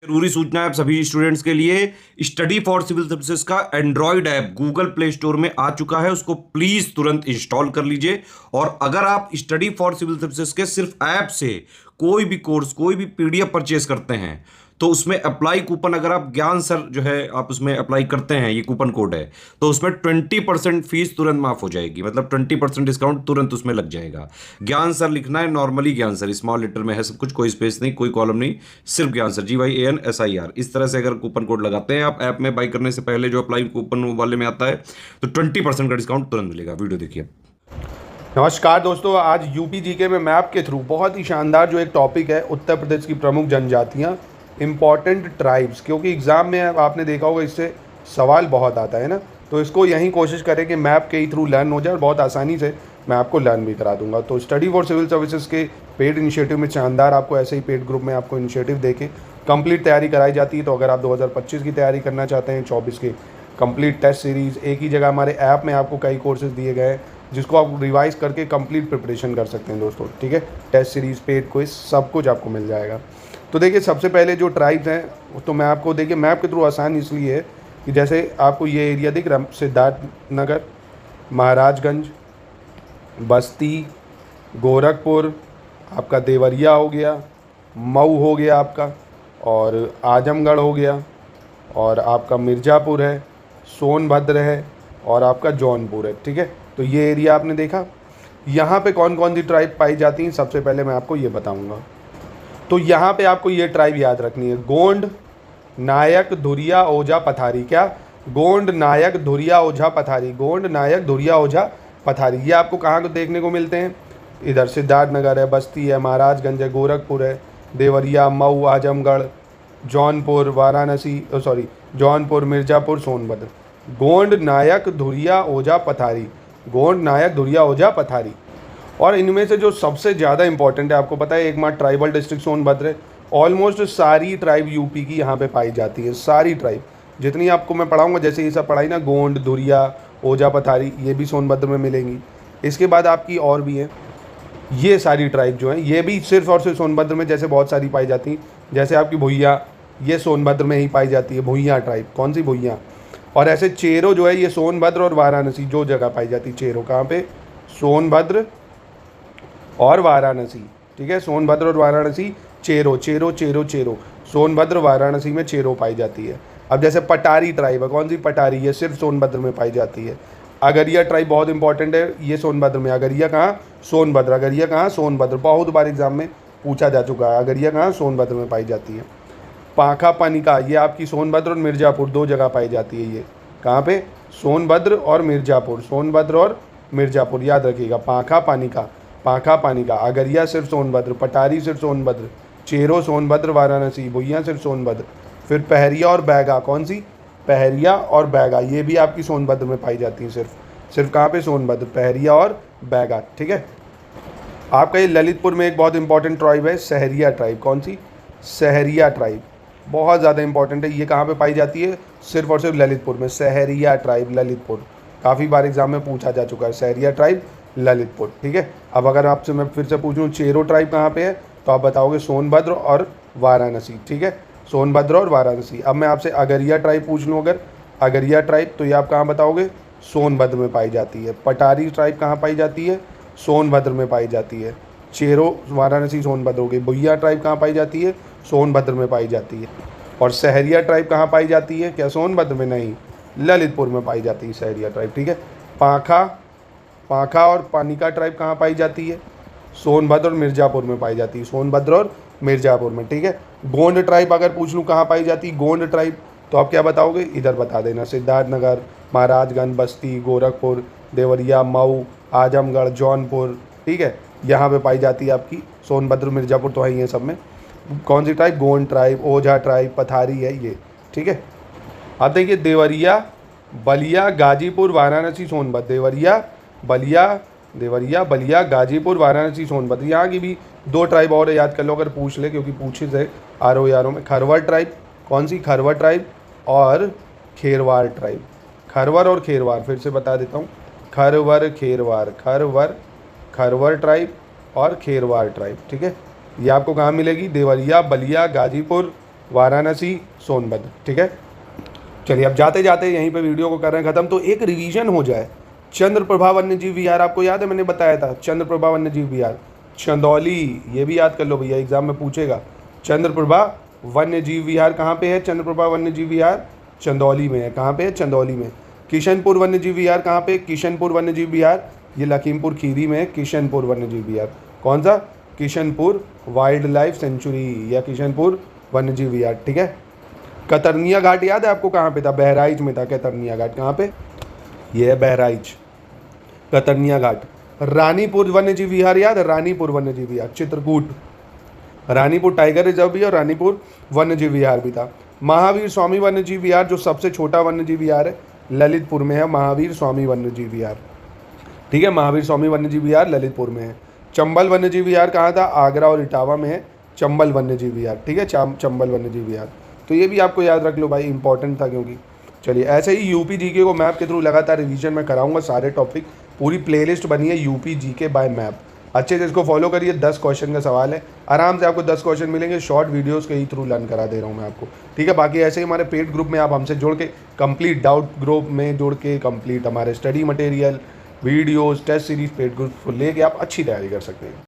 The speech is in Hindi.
जरूरी सूचना है आप सभी स्टूडेंट्स के लिए। स्टडी फॉर सिविल सर्विसेज का Android app Google play store में आ चुका है, उसको प्लीज तुरंत इंस्टॉल कर लीजिए। और अगर आप स्टडी फॉर सिविल सर्विसेज के सिर्फ ऐप से कोई भी कोर्स, कोई भी पीडीएफ परचेज करते हैं तो उसमें अप्लाई कूपन, अगर आप ज्ञान सर जो है आप उसमें अप्लाई करते हैं, ये कूपन कोड है, तो उसमें 20% फीस तुरंत माफ हो जाएगी। मतलब 20% डिस्काउंट तुरंत उसमें लग जाएगा। ज्ञान सर लिखना है, नॉर्मली ज्ञान सर स्मॉल लेटर में है सब कुछ, कोई स्पेस नहीं, कोई कॉलम नहीं, सिर्फ ज्ञान सर GYANSIR। इस तरह से अगर कूपन कोड लगाते हैं आप ऐप में बाई करने से पहले, जो अप्लाई कूपन वाले में आता है, तो 20% का डिस्काउंट तुरंत मिलेगा। वीडियो देखिए। नमस्कार दोस्तों, आज यूपी जीके में मैप के थ्रू बहुत ही शानदार जो एक टॉपिक है, उत्तर प्रदेश की प्रमुख जनजातियां, इम्पॉर्टेंट ट्राइब्स, क्योंकि एग्ज़ाम में आपने देखा होगा इससे सवाल बहुत आता है ना, तो इसको यही कोशिश करें कि मैप के ही थ्रू लर्न हो जाए और बहुत आसानी से मैं आपको लर्न भी करा दूंगा। तो स्टडी फॉर सिविल सर्विसेज के पेड इनिशिएटिव में शानदार आपको ऐसे ही पेड ग्रुप में आपको इनिशिएटिव देके कंप्लीट तैयारी कराई जाती है। तो अगर आप 2025 की तैयारी करना चाहते हैं, 24 की कंप्लीट टेस्ट सीरीज़ एक ही जगह हमारे ऐप में आपको कई कोर्सेज दिए गए हैं, जिसको आप रिवाइज करके कंप्लीट प्रिपरेशन कर सकते हैं दोस्तों। ठीक है, टेस्ट सीरीज़, पेड क्विज, सब कुछ आपको मिल जाएगा। तो देखिए, सबसे पहले जो ट्राइब्स हैं, तो मैं आपको देखिए मैप के थ्रू आसान इसलिए है कि जैसे आपको ये एरिया दिख रहा है, सिद्धार्थ नगर, महाराजगंज, बस्ती, गोरखपुर, आपका देवरिया हो गया, मऊ हो गया आपका, और आजमगढ़ हो गया, और आपका मिर्ज़ापुर है, सोनभद्र है, और आपका जौनपुर है। ठीक है, तो ये एरिया आपने देखा। यहाँ पे कौन कौन सी ट्राइब पाई जाती हैं, सबसे पहले मैं आपको ये बताऊँगा। तो यहाँ पे आपको ये ट्राइब याद रखनी है, गोंड, नायक, धुरिया, ओझा, पथारी। क्या? गोंड, नायक, धुरिया, ओझा, पथारी। गोंड, नायक, धुरिया, ओझा, पथारी। ये आपको कहाँ को देखने को मिलते हैं? इधर सिद्धार्थनगर है, बस्ती है, महाराजगंज है, गोरखपुर है, देवरिया, मऊ, आजमगढ़, जौनपुर, वाराणसी, जौनपुर, मिर्ज़ापुर, सोनभद्र। गोंड, नायक, धुरिया, ओझा, पथारी। गोंड, नायक, धुरिया, ओझा, पथारी। और इनमें से जो सबसे ज़्यादा इंपॉर्टेंट है, आपको पता है एकमात्र ट्राइबल डिस्ट्रिक्ट सोनभद्र है। ऑलमोस्ट सारी ट्राइब यूपी की यहाँ पे पाई जाती है, सारी ट्राइब जितनी आपको मैं पढ़ाऊँगा, जैसे ये सब पढ़ाई ना, गोंड, धुरिया, ओझा, पथारी, ये भी सोनभद्र में मिलेंगी। इसके बाद आपकी और भी हैं, ये सारी ट्राइब जो हैं, ये भी सिर्फ और सिर्फ सोनभद्र में जैसे बहुत सारी पाई जाती हैं। जैसे आपकी भुइयाँ, ये सोनभद्र में ही पाई जाती है, भुइयाँ ट्राइब। कौन सी? भुइयाँ। और ऐसे चेरो जो है, ये सोनभद्र और वाराणसी जो जगह पाई जाती है। चेरो कहाँ पे? सोनभद्र और वाराणसी। ठीक है, सोनभद्र और वाराणसी, चेरो चेरो चेरो चेरो, सोनभद्र वाराणसी में चेरो पाई जाती है। अब जैसे पटारी ट्राइब है, कौन सी? पटारी। ये सिर्फ सोनभद्र में पाई जाती है। अगरिया ट्राइब बहुत इंपॉर्टेंट है, ये सोनभद्र में। अगरिया कहाँ? सोनभद्र। अगरिया कहाँ? सोनभद्र। बहुत बार एग्जाम में पूछा जा चुका है, अगरिया कहाँ? सोनभद्र में पाई जाती है। पाखा पानिका, ये आपकी सोनभद्र और मिर्ज़ापुर दो जगह पाई जाती है। ये कहाँ पे? सोनभद्र और मिर्ज़ापुर। सोनभद्र और मिर्ज़ापुर, याद रखिएगा। पाखा पानिका, पाखा पानिका। अगरिया सिर्फ सोनभद्र, पटारी सिर्फ सोनभद्र, चेरो सोनभद्र वाराणसी, भुइयाँ सिर्फ सोनभद्र। फिर पहरिया और बैगा, कौन सी? पहरिया और बैगा, ये भी आपकी सोनभद्र में पाई जाती है। सिर्फ कहाँ पे? सोनभद्र, पहरिया और बैगा। ठीक है, आपका ये ललितपुर में एक बहुत इंपॉर्टेंट ट्राइब है, सहरिया ट्राइब। कौन सी? सहरिया ट्राइब, बहुत ज़्यादा इंपॉर्टेंट है। ये कहाँ पे पाई जाती है? सिर्फ और सिर्फ ललितपुर में। सहरिया ट्राइब, ललितपुर, काफ़ी बार एग्जाम में पूछा जा चुका है। सहरिया ट्राइब, ललितपुर। ठीक है, अब अगर आपसे मैं फिर से पूछूं चेरो ट्राइब कहाँ पे है, तो आप बताओगे सोनभद्र और वाराणसी। ठीक है, सोनभद्र और वाराणसी। अब मैं आपसे अगरिया ट्राइब पूछ लूँ, अगर अगरिया ट्राइब, तो ये आप कहाँ बताओगे? सोनभद्र में पाई जाती है। पटारी ट्राइब कहाँ पाई जाती है? सोनभद्र में पाई जाती है। चेरो वाराणसी सोनभद्र हो गई। भुइयाँ ट्राइब कहाँ पाई जाती है? सोनभद्र में पाई जाती है। और सहरिया ट्राइब कहाँ पाई जाती है? क्या सोनभद्र में? नहीं, ललितपुर में पाई जाती है सहरिया ट्राइब। ठीक है, पाखा और पानिका ट्राइब कहाँ पाई जाती है? सोनभद्र और मिर्ज़ापुर में पाई जाती है। सोनभद्र और मिर्ज़ापुर में। ठीक है, गोंड ट्राइब अगर पूछ लूँ कहाँ पाई जाती है, गोंड ट्राइब, तो आप क्या बताओगे? इधर बता देना, सिद्धार्थनगर, महाराजगंज, बस्ती, गोरखपुर, देवरिया, मऊ, आजमगढ़, जौनपुर। ठीक है, यहाँ पे पाई जाती है आपकी। सोनभद्र, मिर्ज़ापुर तो है ही है सब में। कौन सी ट्राइब? गोंड ट्राइब, ओझा ट्राइब, पथारी है ये। ठीक है, अब देखिए देवरिया, बलिया, गाजीपुर, वाराणसी, सोनभद्र। देवरिया, बलिया, गाजीपुर, वाराणसी, सोनभद्र। यहाँ की भी दो ट्राइब और याद कर लो अगर पूछ ले, क्योंकि पूछे थे आरों में। खरवर ट्राइब, कौन सी? खरवर ट्राइब और खेरवार ट्राइब। खरवर और खेरवार, फिर से बता देता हूँ, खरवर, खेरवार, खरवर ट्राइब और खेरवार ट्राइब। ठीक है, ये आपको कहाँ मिलेगी? देवरिया, बलिया, गाजीपुर, वाराणसी, सोनभद्र। ठीक है, चलिए अब जाते जाते यहीं पे वीडियो को कर रहे हैं ख़त्म, तो एक रिवीजन हो जाए। चंद्रप्रभा वन्यजीव विहार आपको याद है, मैंने बताया था चंद्रप्रभा वन्यजीव विहार चंदौली, ये भी याद कर लो भैया, एग्जाम में पूछेगा। चंद्रप्रभा वन्यजीव विहार कहाँ पे है? चंद्रप्रभा वन्यजीव विहार चंदौली में है। कहाँ पे है? चंदौली में। किशनपुर वन्यजीव विहार कहाँ पे? किशनपुर वन्यजीव विहार ये लखीमपुर खीरी में है। किशनपुर वन्यजीव विहार कौन सा? किशनपुर वाइल्ड लाइफ सेंचुरी या किशनपुर वन्यजीव विहार। ठीक है, कतरनिया घाट याद है आपको कहाँ पे था? बहराइच में था कतरनिया घाट। कहाँ पे? ये है बहराइच, कतरनिया घाट। रानीपुर वन्यजीव विहार याद है? रानीपुर वन्यजीव विहार चित्रकूट। रानीपुर टाइगर रिजर्व भी और रानीपुर वन्यजीव विहार भी था। महावीर स्वामी वन्यजीव विहार जो सबसे छोटा वन्यजीव विहार है, ललितपुर में है महावीर स्वामी वन्यजीव विहार। ठीक है, महावीर स्वामी वन्यजीव विहार ललितपुर में है। चंबल वन्यजीव विहार कहाँ था? आगरा और इटावा में है चंबल वन्यजीव विहार। ठीक है, चंबल वन्यजीव विहार, तो ये भी आपको याद रख लो भाई, इंपॉर्टेंट था क्योंकि। चलिए ऐसे ही यूपी जीके को मैप के थ्रू लगातार रिवीजन में कराऊंगा सारे टॉपिक, पूरी प्लेलिस्ट बनी है यूपी जीके बाय मैप। अच्छे से इसको फॉलो करिए। 10 क्वेश्चन का सवाल है, आराम से आपको 10 क्वेश्चन मिलेंगे, शॉर्ट वीडियोस के ही थ्रू लर्न करा दे रहा हूँ मैं आपको। ठीक है, बाकी ऐसे ही हमारे पेड ग्रुप में आप हमसे जुड़ के कंप्लीट डाउट ग्रुप में जुड़ के कंप्लीट हमारे study material videos test series paid group को लेके आप अच्छी तैयारी कर सकते हैं।